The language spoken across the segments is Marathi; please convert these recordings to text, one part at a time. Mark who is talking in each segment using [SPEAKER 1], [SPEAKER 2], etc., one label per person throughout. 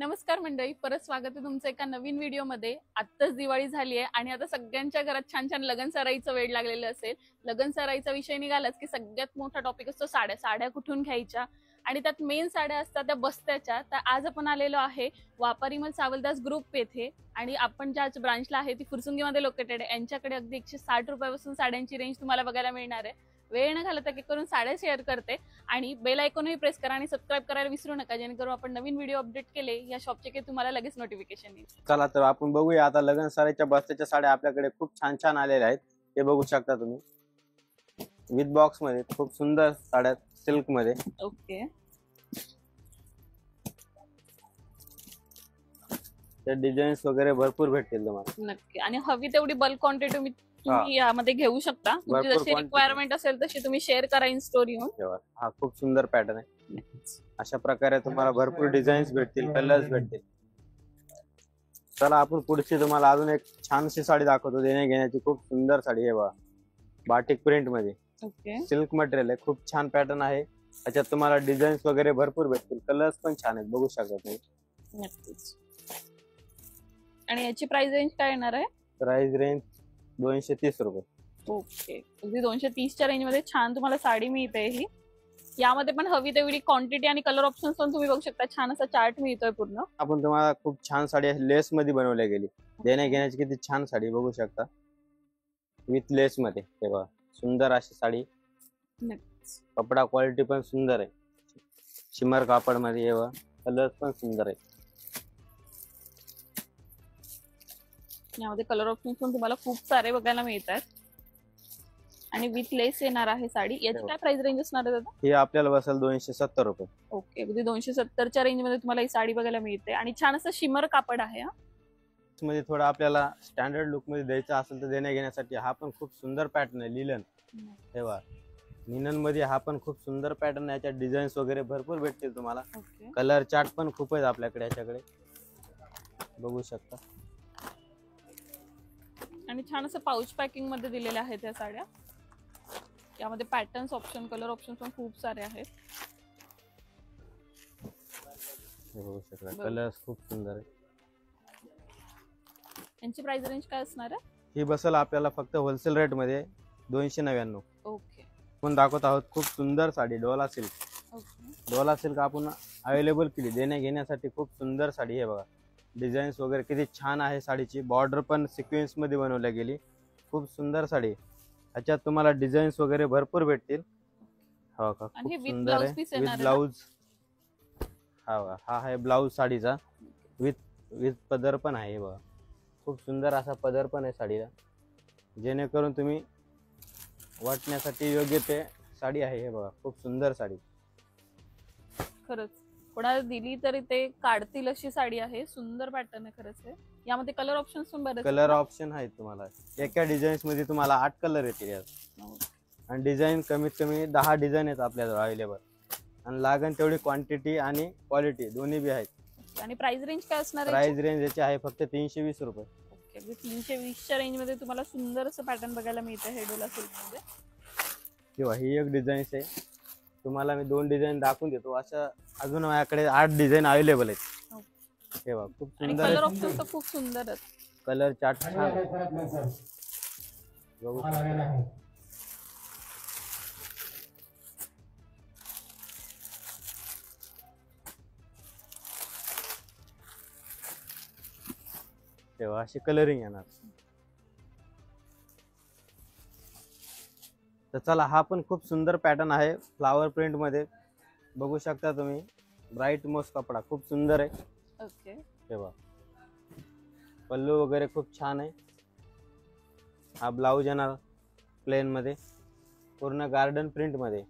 [SPEAKER 1] नमस्कार मंडळी, परत स्वागत आहे तुमचं एका नवीन व्हिडिओमध्ये। आत्ताच दिवाळी झाली आहे आणि आता सगळ्यांच्या घरात छान छान लगन सराईचं वेळ लागलेलं असेल। लगन सराईचा विषय निघालाच की सगळ्यात मोठा टॉपिक असतो साड्या। साड्या कुठून घ्यायच्या आणि त्यात मेन साड्या असतात त्या बस्त्याच्या। तर आज आपण आलेलो आहे वापारीमल सावलदास ग्रुप येथे आणि आपण ज्या ब्रांचला आहे ती फुरसुंगीमध्ये लोकेटेड आहे। यांच्याकडे अगदी 160 रुपयापासून साड्यांची रेंज तुम्हाला बघायला मिळणार आहे। वेळ न घालवता क्लिक करून साड्या शेअर करते आणि बेल आयकॉनही प्रेस करा आणि सबस्क्राइब करायला विसरू नका, जेणेकरून आपण नवीन व्हिडिओ अपडेट केले या शॉपचे की तुम्हाला लगेच नोटिफिकेशन येईल।
[SPEAKER 2] चला तर आपण बघूया आता लग्न साड्याच्या बस्त्याच्या साड्या आपल्याकडे खूप छान छान आलेल्या आहेत। हे बघू शकता तुम्ही विथ बॉक्स मध्ये खूप सुंदर साड्या सिल्क मध्ये।
[SPEAKER 1] ओके,
[SPEAKER 2] त्या डिझाईन्स वगैरे भरपूर भेटतील तुम्हाला
[SPEAKER 1] नक्की। आणि हवी तेवढी बल्क क्वांटिटी तुम्ही यामध्ये घेऊ शकता। तुमची
[SPEAKER 2] भरपूर
[SPEAKER 1] जशी
[SPEAKER 2] quantity.
[SPEAKER 1] रिक्वायरमेंट असेल तशी तुम्ही शेअर करा इन स्टोरी येऊन।
[SPEAKER 2] हा खूप सुंदर पॅटर्न आहे। अशा प्रकारे तुम्हाला भरपूर डिझाईन्स भेटतील, कलर्स भेटतील। चला आपण पुढची तुम्हाला अजून एक छानशी साडी दाखवतो। देण्या घेण्याची खूप सुंदर साडी आहे बघा, बाटिक प्रिंट मध्ये।
[SPEAKER 1] ओके,
[SPEAKER 2] सिल्क मटेरियल आहे, खूप छान पॅटर्न आहे। त्याच्यात तुम्हाला डिझाईन्स वगैरे भरपूर भेटतील, कलर्स पण छान आहेत, बघू शकता तुम्ही।
[SPEAKER 1] नक्कीच। आणि याची प्राइस रेंज काय येणार आहे?
[SPEAKER 2] प्राइस रेंज 230 रुपये।
[SPEAKER 1] ओके, अगदी 230च्या रेंज मध्ये छान तुम्हाला साडी मिळते ही। यामध्ये पण हवी तेवढी क्वांटिटी आणि कलर ऑप्शन्स पण तुम्ही बघू शकता। छान असा चार्ट मिळतोय पूर्ण।
[SPEAKER 2] आपण तुम्हाला खूप छान साडी लेस मध्ये बनवल्या गेली। देण्या घेण्याची किती छान साडी बघू शकता, विथ लेस मध्ये। हे बघा सुंदर अशी साडी, कपडा क्वालिटी पण सुंदर आहे, शिमर कापड मध्ये। हे बघा कलर पण सुंदर आहे।
[SPEAKER 1] यामध्ये कलर ऑप्शन्स पण तुम्हाला खूप सारे बघायला मिळतात आणि विथ लेस येणार आहे साडी। याची काय प्राइस रेंज असणार आहे दादा?
[SPEAKER 2] हे आपल्याला बसेल 270 रुपये।
[SPEAKER 1] ओके, अगदी 270च्या रेंज मध्ये तुम्हाला ही साडी बघायला मिळते आणि छान असं शिमर कापड आहे।
[SPEAKER 2] मध्ये थोडा आपल्याला स्टँडर्ड लुक मध्ये द्यायचा असेल तर देण्या घेण्यासाठी हा पण खूप सुंदर पॅटर्न आहे, लिलन। हे बघा लिनन मध्ये हा पण खूप सुंदर पॅटर्न आहे। याच्यात डिझाईन्स वगैरे भरपूर भेटतील तुम्हाला। कलर चार्ट पण खूप आहेत आपल्याकडे, याच्याकडे बघू शकता।
[SPEAKER 1] आणि छान असं पाऊच पॅकिंग मध्ये दिलेल्या आहेत या साड्या। यामध्ये पॅटर्न्स ऑप्शन, कलर ऑप्शन पण खूप सारे आहेत।
[SPEAKER 2] हे बघू शकता, कलर्स खूप सुंदर आहे।
[SPEAKER 1] यांची प्राइस रेंज काय असणार आहे?
[SPEAKER 2] ही बसेल आपल्याला फक्त होलसेल रेट मध्ये 299।
[SPEAKER 1] ओके,
[SPEAKER 2] आपण दाखवत आहोत खूप सुंदर साडी डोला सिल्क। डोला सिल्क आपण अवेलेबल केली देण्या घेण्यासाठी। खूप सुंदर साडी आहे बघा, डिझाईन्स वगैरे किती छान आहे साडीची। बॉर्डर पण सिक्वेन्स मध्ये बनवल्या गेली, खूप सुंदर साडी। ह्याच्यात तुम्हाला डिझाईन्स वगैरे भरपूर भेटतील। हा का खूप सुंदर आहे, विथ ब्लाउज। हा आहे ब्लाउज साडीचा, विथ पदर पण आहे बघा। खूप सुंदर असा पदर पण आहे साडीला, जेणेकरून तुम्ही वाटण्यासाठी योग्य ते साडी आहे। हे बघा खूप सुंदर साडी,
[SPEAKER 1] खरंच कोणाला दिली तरी ते काढतील अशी साडी आहे। सुंदर पॅटर्न आहे खरंच आहे। यामध्ये कलर ऑप्शन्स पण बरेच
[SPEAKER 2] कलर ऑप्शन आहेत तुम्हाला। एका डिझाईन्स मध्ये तुम्हाला 8 कलर येतील यात, आणि डिझाईन कमीत कमी 10 डिझाईन आहेत आपल्याजवळ अवेलेबल। आणि लागण तेवढी क्वांटिटी आणि क्वालिटी दोन्ही बी आहेत।
[SPEAKER 1] आणि प्राइस रेंज काय असणार आहे?
[SPEAKER 2] प्राइस रेंज याची आहे फक्त 320 रुपये।
[SPEAKER 1] ओके, 320च्या रेंज मध्ये तुम्हाला सुंदर असं पॅटर्न बघायला मिळतं हे डोला सिल्क मध्ये।
[SPEAKER 2] किंवा ही एक डिझाईन आहे, तुम्हाला मी 2 डिझाईन दाखवून देतो। अशा अजून माझ्याकडे 8 डिझाईन अवेलेबल आहेत। हे बघा खूप सुंदर,
[SPEAKER 1] कलर ऑप्शन तर खूप सुंदर आहेत।
[SPEAKER 2] कलर चार्ट छान आहे, बघू शकता। तेव्हा अशी कलरिंग येणार। तर चला, हा पण खूप सुंदर पॅटर्न आहे फ्लावर प्रिंट मध्ये, बघू शकता तुम्ही। ब्राईट मोस कपडा खूप सुंदर आहे।
[SPEAKER 1] ओके,
[SPEAKER 2] तेव्हा पल्लू वगैरे खूप छान आहे। हा ब्लाउज येणार प्लेन मध्ये, पूर्ण गार्डन प्रिंट मध्ये।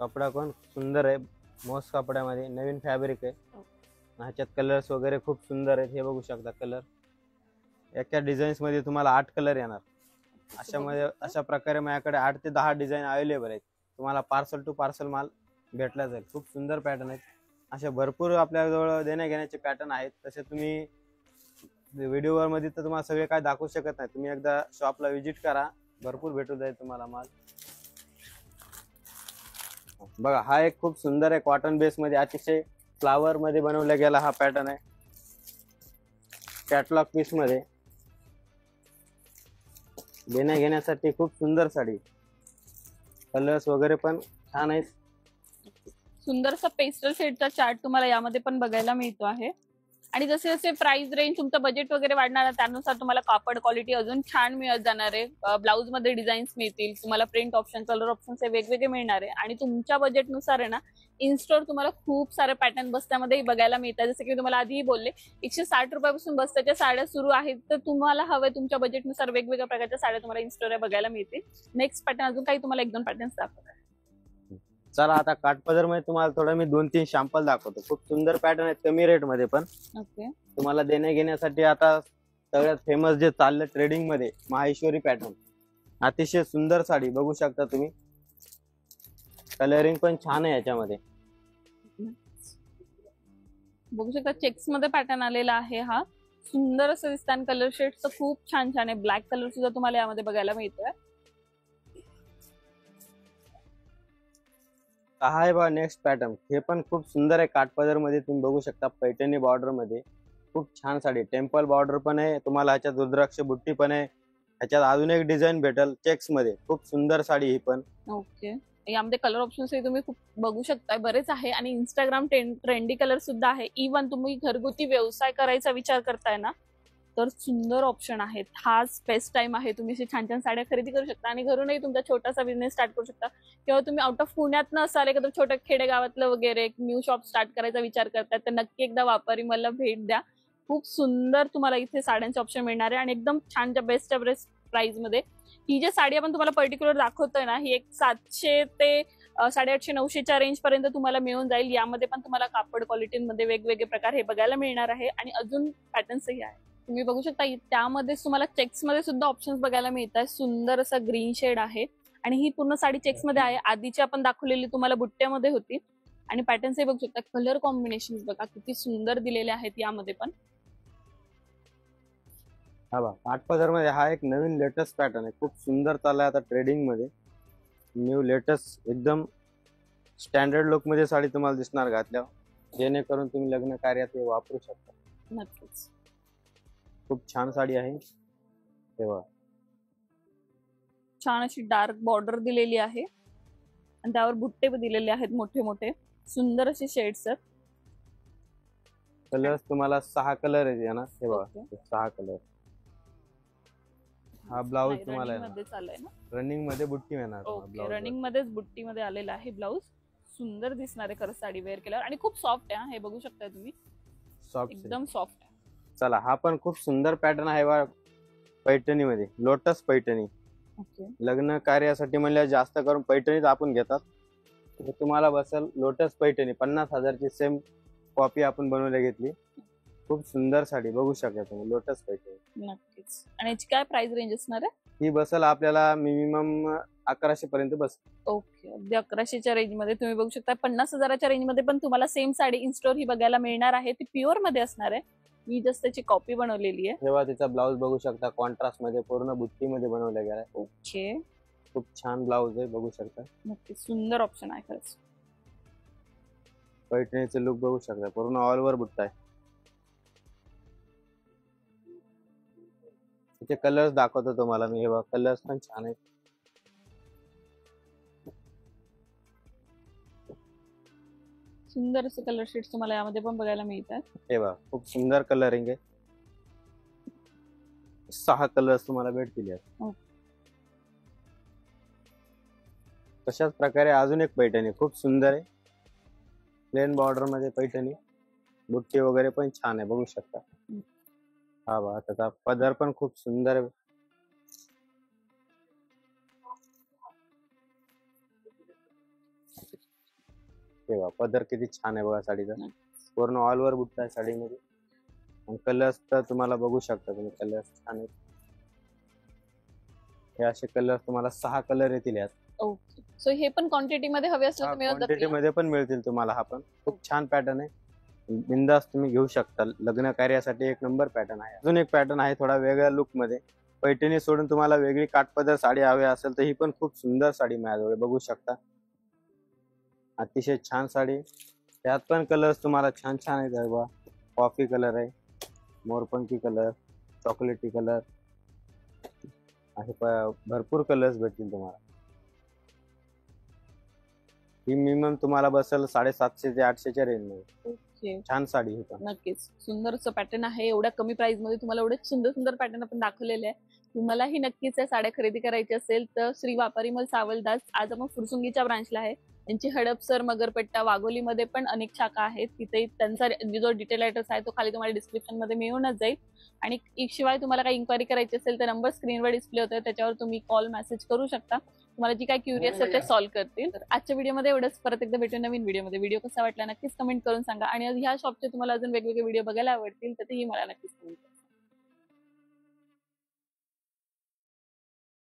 [SPEAKER 2] कपडा पण सुंदर आहे, मोस कपड्यामध्ये, नवीन फॅब्रिक आहे। ह्याच्यात कलर्स वगैरे खूप सुंदर आहेत, हे बघू शकता कलर। एका डिझाईन्स मध्ये तुम्हाला 8 कलर येणार। अशा प्रकारे माझ्याकडे 8 ते 10 डिझाईन अवेलेबल आहेत। तुम्हाला पार्सल टू पार्सल माल भेटला जाईल। खूप सुंदर पॅटर्न आहेत, असे भरपूर आपल्याजवळ देण्या घेण्याचे पॅटर्न आहेत। तसे तुम्ही व्हिडिओ मध्ये तर तुम्हाला सगळे काय दाखवू शकत नाही, तुम्ही एकदा शॉपला व्हिजिट करा, भरपूर भेटू जाईल तुम्हाला माल। बघा हा एक खूप सुंदर आहे, कॉटन बेस मध्ये अतिशय फ्लावर मध्ये बनवला गेला हा पॅटर्न आहे. कॅटलॉग पीस मध्ये देण्या घेण्यासाठी खूप सुंदर साडी. कलर्स वगैरे पण छान आहेत.
[SPEAKER 1] सुंदरसा पेस्टल शेडचा चार्ट तुम्हाला यामध्ये पण बघायला मिळतो आहे. आणि जसे जसे प्राइस रेंज तुमचं बजेट वगैरे वाढणार आहे त्यानुसार तुम्हाला कापड क्वालिटी अजून छान मिळत जाणार आहे. ब्लाऊज मध्ये डिझाईन्स मिळतील तुम्हाला, प्रिंट ऑप्शन, कलर ऑप्शन्स हे वेगवेगळे मिळणार आहे. आणि तुमच्या बजेटनुसार आहे ना इन स्टोर तुम्हाला खूप सारे पॅटर्न बस्त्यामध्ये बघायला मिळतात. जसं की मी तुम्हाला आधीही बोलले 160 रुपयापासून बस्त्याच्या साड्या सुरू आहेत. तर तुम्हाला हवं तुमच्या बजेटनुसार वेगवेगळ्या प्रकारच्या साड्या तुम्हाला इन स्टोर बघायला मिळतील. नेक्स्ट पॅटर्न अजून काही तुम्हाला 1-2 पॅटर्न्स दाखवतात.
[SPEAKER 2] चला आता काठपदर मध्ये तुम्हाला थोडं मी 2-3 सॅम्पल दाखवतो. खूप सुंदर पॅटर्न आहेत कमी रेट मध्ये पण.
[SPEAKER 1] ओके,
[SPEAKER 2] तुम्हाला देण्या घेण्यासाठी आता सगळ्यात फेमस जे चाललं ट्रेडिंग मध्ये माहेश्वरी पॅटर्न. अतिशय सुंदर साडी बघू शकता तुम्ही. कलरिंग पण छान आहे याच्यामध्ये.
[SPEAKER 1] बघू शकता चेक्स मध्ये पॅटर्न आलेला आहे. हा सुंदर असं दिसतं. कलर शेड्स तर खूप छान छान आहे. ब्लॅक कलर सुद्धा तुम्हाला यामध्ये बघायला मिळतोय.
[SPEAKER 2] हा आहे बघा नेक्स्ट पॅटर्न. हे पण खूप सुंदर आहे. काठपदर मध्ये तुम्ही बघू शकता पैठणी बॉर्डर मध्ये खूप छान साडी. टेम्पल बॉर्डर पण आहे तुम्हाला, ह्याच्यात रुद्राक्ष बुट्टी पण आहे. ह्याच्यात अजून एक डिझाईन भेटल चेक्स मध्ये. खूप सुंदर साडी ही पण.
[SPEAKER 1] ओके, यामध्ये कलर ऑप्शन्स तुम्ही खूप बघू शकता, बरेच आहे. आणि इंस्टाग्राम ट्रेंडी कलर सुद्धा आहे. इव्हन तुम्ही घरगुती व्यवसाय करायचा विचार करताय ना तर सुंदर ऑप्शन आहेत. हाच बेस्ट टाइम आहे. तुम्ही अशी छान छान साड्या खरेदी करू शकता आणि घरूनही तुमचा छोटासा बिझनेस स्टार्ट करू शकता. किंवा तुम्ही आउट ऑफ पुण्यात नसाल, एखादं छोट्या खेडेगावातलं वगैरे एक न्यू शॉप स्टार्ट करायचा विचार करताय तर नक्की एकदा व्यापारी मला भेट द्या. खूप सुंदर तुम्हाला इथे साड्यांचे ऑप्शन मिळणार आहे आणि एकदम छानच्या बेस्टच्या बेस्ट प्राइस मध्ये. ही जी साडी आपण तुम्हाला पर्टिक्युलर दाखवतोय ना ही एक 700 ते 850-900च्या रेंज पर्यंत तुम्हाला मिळून जाईल. यामध्ये पण तुम्हाला कापड क्वालिटीमध्ये वेगवेगळे प्रकार हे बघायला मिळणार आहे आणि अजून पॅटर्न्सही आहे. तुम्ही बघू शकता त्यामध्येच तुम्हाला चेक्स मध्ये सुद्धा ऑप्शन्स बघायला मिळतात. सुंदर असा ग्रीन शेड आहे आणि ही पूर्ण साडी चेक्स मध्ये आहे. आधीची आपण दाखवलेली तुम्हाला बुट्ट्यामध्ये होती. आणि पॅटर्न्स हे बघू शकता. कलर कॉम्बिनेशन बघा किती सुंदर दिलेले आहेत यामध्ये पण.
[SPEAKER 2] हा बघा काठपदर मध्ये हा एक नवीन लेटेस्ट पॅटर्न आहे. खूप सुंदर चाललाय आता ट्रेडिंग मध्ये. न्यू लेटेस्ट एकदम स्टँडर्ड लुक मध्ये साडी तुम्हाला दिसणार घातल्यावर, जेणेकरून तुम्ही लग्न कार्यात हे वापरू शकता.
[SPEAKER 1] नक्कीच
[SPEAKER 2] खूप छान साडी आहे. तेव्हा
[SPEAKER 1] छान अशी डार्क बॉर्डर दिलेली आहे आणि त्यावर बुट्टे दिलेले आहेत मोठे मोठे. सुंदर असे शेड्स आहेत.
[SPEAKER 2] कलर्स तुम्हाला 6 कलर आहेत ना. हे बघा
[SPEAKER 1] Okay.
[SPEAKER 2] 6 कलर. हा ब्लाऊज तुम्हाला
[SPEAKER 1] रनिंग मध्ये चाललाय ना.
[SPEAKER 2] रनिंग मध्ये बुट्टी येणार.
[SPEAKER 1] ओके, रनिंग मध्येच बुट्टी मध्ये आलेला आहे ब्लाऊज. सुंदर दिसणार आहे खरंच साडी वेअर केल्यावर आणि खूप सॉफ्ट आहे. हे बघू शकता तुम्ही,
[SPEAKER 2] सॉफ्ट
[SPEAKER 1] एकदम सॉफ्ट आहे.
[SPEAKER 2] चला हा पण खूप सुंदर पॅटर्न आहे बघा पैठणी मध्ये. लोटस पैठणी.
[SPEAKER 1] ओके,
[SPEAKER 2] लग्न कार्यासाठी म्हणलं जास्त करून पैठणीच आपण घेतात. तर तुम्हाला बसेल लोटस पैठणी. 50,000ची सेम कॉपी आपण बनवली घेतली. खूप सुंदर साडी बघू शकता तुम्ही. लोटस पैठणी
[SPEAKER 1] नक्कीच. आणि याची काय प्राइस रेंज असणार आहे?
[SPEAKER 2] ही बसेल आपल्याला मिनिमम 1100 पर्यंत बसेल.
[SPEAKER 1] ओके, अगदी 1100च्या रेंज मध्ये तुम्ही बघू शकता. 50,000च्या रेंज मध्ये पण तुम्हाला सेम साडी इन स्टोर ही बघायला मिळणार आहे. ती प्युअर मध्ये असणार आहे. मी जस्ट त्याची कॉपी बनवलेली आहे.
[SPEAKER 2] तेव्हा तिचा ब्लाऊज बघू शकता. कॉन्ट्रास्ट मध्ये पूर्ण बुट्टी मध्ये बनवला गेलाय.
[SPEAKER 1] ओके,
[SPEAKER 2] खूप छान ब्लाऊज आहे बघू शकता.
[SPEAKER 1] नक्कीच सुंदर ऑप्शन आहे खरंच.
[SPEAKER 2] पैठणीचे लुक बघू शकता. पूर्ण ऑल ओव्हर बुट्टा आहे. त्याचे कलर्स दाखवतो तुम्हाला मी. हे बघा कलर्स पण छान आहेत.
[SPEAKER 1] सुंदर असे कलर शेड्स तुम्हाला यामध्ये पण बघायला मिळतात.
[SPEAKER 2] हे बघा खूप सुंदर कलरिंग आहे. 6 कलर्स तुम्हाला भेटतील यात. तशाच प्रकारे अजून एक पैठणी खूप सुंदर आहे. प्लेन बॉर्डर मध्ये पैठणी. बुट्टी वगैरे पण छान आहे बघू शकता. हा बघा त्याचा पदर पण खूप सुंदर आहे. हे बघा पदर किती छान आहे बघा साडीचा. पूर्ण ऑल ओव्हर बुट्टा आहे साडीमध्ये. आणि कलर्स तर तुम्हाला बघू शकता तुम्ही. कलर्स छान आहेत. हे असे कलर तुम्हाला 6 कलर येतील यात.
[SPEAKER 1] ओके, सो हे पण क्वांटिटी मध्ये हवे असले तर मिळत
[SPEAKER 2] क्वांटिटी
[SPEAKER 1] जातील.
[SPEAKER 2] मध्ये पण मिळतील तुम्हाला. हा पण खूप छान पॅटर्न आहे. बिंदास तुम्ही घेऊ शकता. लग्न कार्यासाठी एक नंबर पॅटर्न आहे. अजून एक पॅटर्न आहे थोडा वेगळ्या लुक मध्ये. पैठणी सोडून तुम्हाला वेगळी काठपदर साडी हवी असेल तर ही पण खूप सुंदर साडी माझ्याजवळ बघू शकता. अतिशय छान साडी. त्यात पण कलर्स तुम्हाला छान छान आहेत बघा. कॉफी कलर आहे, मोरपंखी कलर, चॉकलेटी कलर, असे भरपूर कलर्स भेटतील तुम्हाला. ही मिनिमम तुम्हाला बसेल 750 ते 800च्या रेंज मध्ये.
[SPEAKER 1] ओके,
[SPEAKER 2] छान साडी ही पण.
[SPEAKER 1] नक्कीच सुंदर असं पॅटर्न आहे. एवढ्या कमी प्राइस मध्ये तुम्हाला एवढे सुंदर सुंदर पॅटर्न आपण दाखवलेले आहे. तुम्हालाही नक्कीच या साड्या खरेदी करायची असेल तर श्री वापारीमल सावलदास, आज आपण फुरसुंगीच्या ब्रांचला आहे. त्यांची हडपसर, मगरपट्टा, वाघोलीमध्ये पण अनेक शाखा आहेत. तिथे त्यांचा जो डिटेल ऍड्रेस आहे तो खाली तुम्हाला डिस्क्रिप्शन मध्ये मिळूनच जाईल. आणि शिवाय तुम्हाला काही इन्क्वायरी करायची असेल तर नंबर स्क्रीनवर डिस्प्ले होतोय, त्याच्यावर तुम्ही कॉल मेसेज करू शकता. तुम्हाला जी काही क्युरियस आहे ते सॉल्व्ह करतील. तर आजच्या व्हिडिओमध्ये एवढंच. परत एकदा भेटू नवीन व्हिडिओमध्ये. व्हिडिओ कसा वाटला नक्कीच कमेंट करून सांगा. आणि ह्या शॉपचे तुम्हाला अजून वेगवेगळे व्हिडिओ बघायला आवडतील तर तेही मला नक्कीच कमेंट करा.